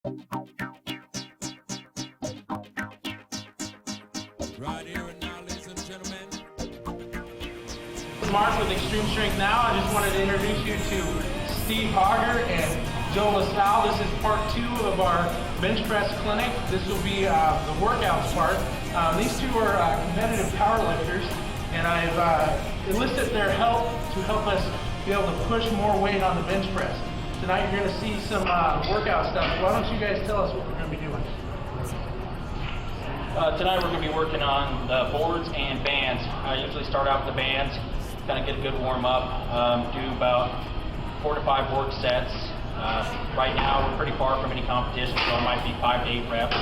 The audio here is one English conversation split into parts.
Right here and now, ladies and gentlemen. Mark with Extreme Strength Now. I just wanted to introduce you to Steve Hogger and Joe LaSalle. This is part 2 of our bench press clinic. This will be the workouts part. These two are competitive power lifters, and I've enlisted their help to help us be able to push more weight on the bench press. Tonight you're going to see some workout stuff. Why don't you guys tell us what we're going to be doing? Tonight we're going to be working on boards and bands. I usually start out with the bands, kind of get a good warm up, do about 4 to 5 work sets. Right now we're pretty far from any competition, so it might be 5 to 8 reps.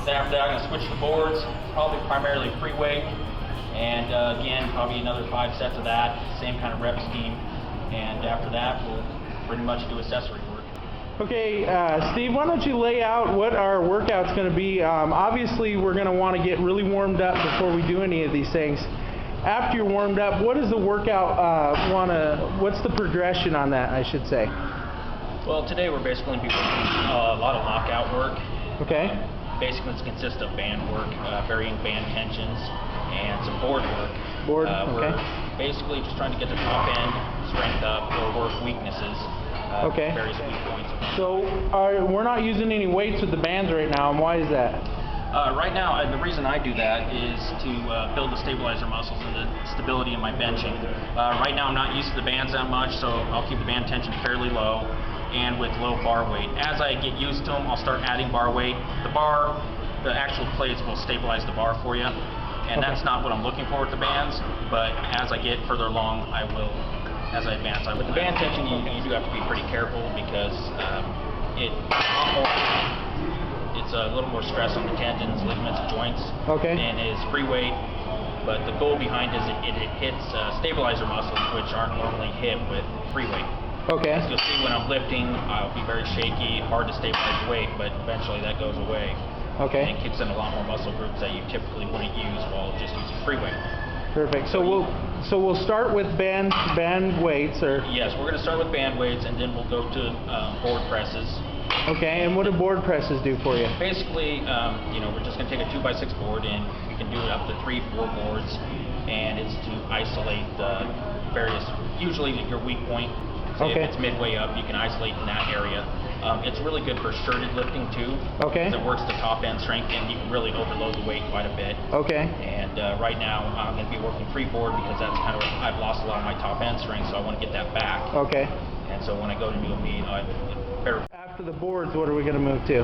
Then after that I'm going to switch to boards, probably primarily free weight, and again probably another 5 sets of that, same kind of rep scheme. And after that we'll pretty much do accessory work. Okay, Steve, why don't you lay out what our workout's going to be? Obviously, we're going to want to get really warmed up before we do any of these things. After you're warmed up, what does the workout what's the progression on that, I should say? Well, today we're basically going to be working a lot of lockout work. Okay. Basically, it consists of band work, varying band tensions, and some board work. Okay. We're basically just trying to get the top end strength up or work weaknesses. Okay. Various weak points. So we're not using any weights with the bands right now, and why is that? Right now, the reason I do that is to build the stabilizer muscles and the stability in my benching. Right now, I'm not used to the bands that much, so I'll keep the band tension fairly low and with low bar weight. As I get used to them, I'll start adding bar weight. The actual plates will stabilize the bar for you, and that's not what I'm looking for with the bands, but as I get further along, I will. As I advance, with the band tension, you do have to be pretty careful because it's a little more stress on the tendons, ligaments, joints, and is free weight. But the goal behind it is it hits stabilizer muscles, which aren't normally hit with free weight. Okay. As you'll see when I'm lifting, I'll be very shaky, hard to stabilize the weight, but eventually that goes away. Okay. And it kicks in a lot more muscle groups that you typically wouldn't use while just using free weight. Perfect. So we'll start with band weights, or yes, we're going to start with band weights, and then we'll go to board presses. Okay. And what do board presses do for you? Basically, we're just going to take a 2x6 board, and we can do it up to 3-4 boards, and it's to isolate the various, usually your weak point. So if it's midway up, you can isolate in that area. It's really good for shirted lifting too. Okay. Because it works the top end strength, and you can really overload the weight quite a bit. Okay. And right now I'm going to be working free board because that's kind of I've lost a lot of my top end strength, so I want to get that back. Okay. And so when I go to do a meet, after the boards, what are we going to move to?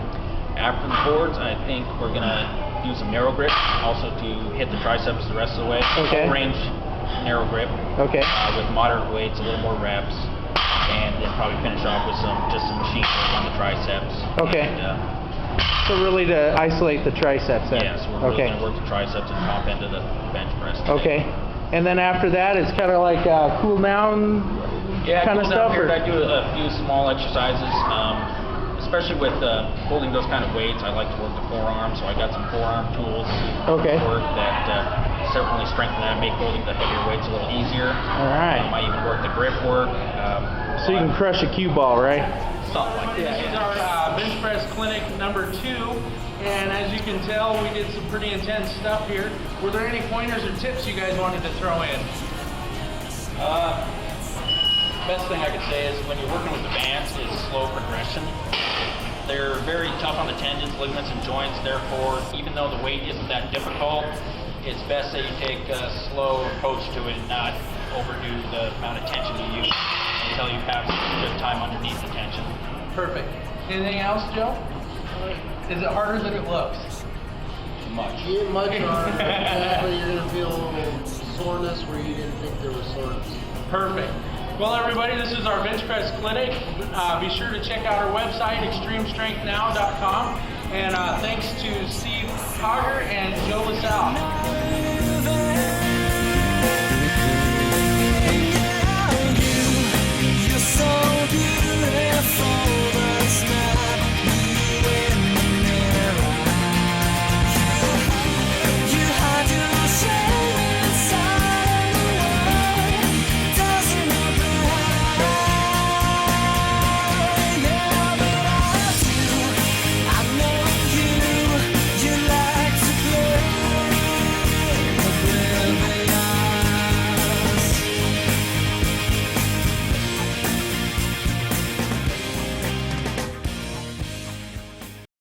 After the boards, I think we're going to do some narrow grip, also to hit the triceps the rest of the way. Okay. Full range narrow grip. Okay. With moderate weights, a little more reps. And then probably finish off with just some machine work on the triceps. Okay. And, so really to isolate the triceps then? Yes, we're really going to work the triceps and top end of the bench press today. Okay. And then after that, it's kind of like cool down kind of stuff? Here, I do a few small exercises, especially with holding those kind of weights. I like to work the forearm, so I got some forearm tools to work that certainly strengthen that, make holding the heavier weights a little easier. All right. I even work the grip work. So you can crush a cue ball, right? Something like that. This is our bench press clinic number 2, and as you can tell, we did some pretty intense stuff here. Were there any pointers or tips you guys wanted to throw in? Best thing I could say is when you're working with the bands is slow progression. They're very tough on the tendons, ligaments, and joints. Therefore, even though the weight isn't that difficult, it's best that you take a slow approach to it and not overdo the amount of tension you use until you have a good time underneath the tension. Perfect. Anything else, Joe? Is it harder than it looks? Much. Yeah, much harder. Exactly. You're going to feel a little soreness where you didn't think there was soreness. Perfect. Well, everybody, this is our bench press clinic. Be sure to check out our website, extremestrengthnow.com. And thanks to Steve Hogger and Joe LaSalle.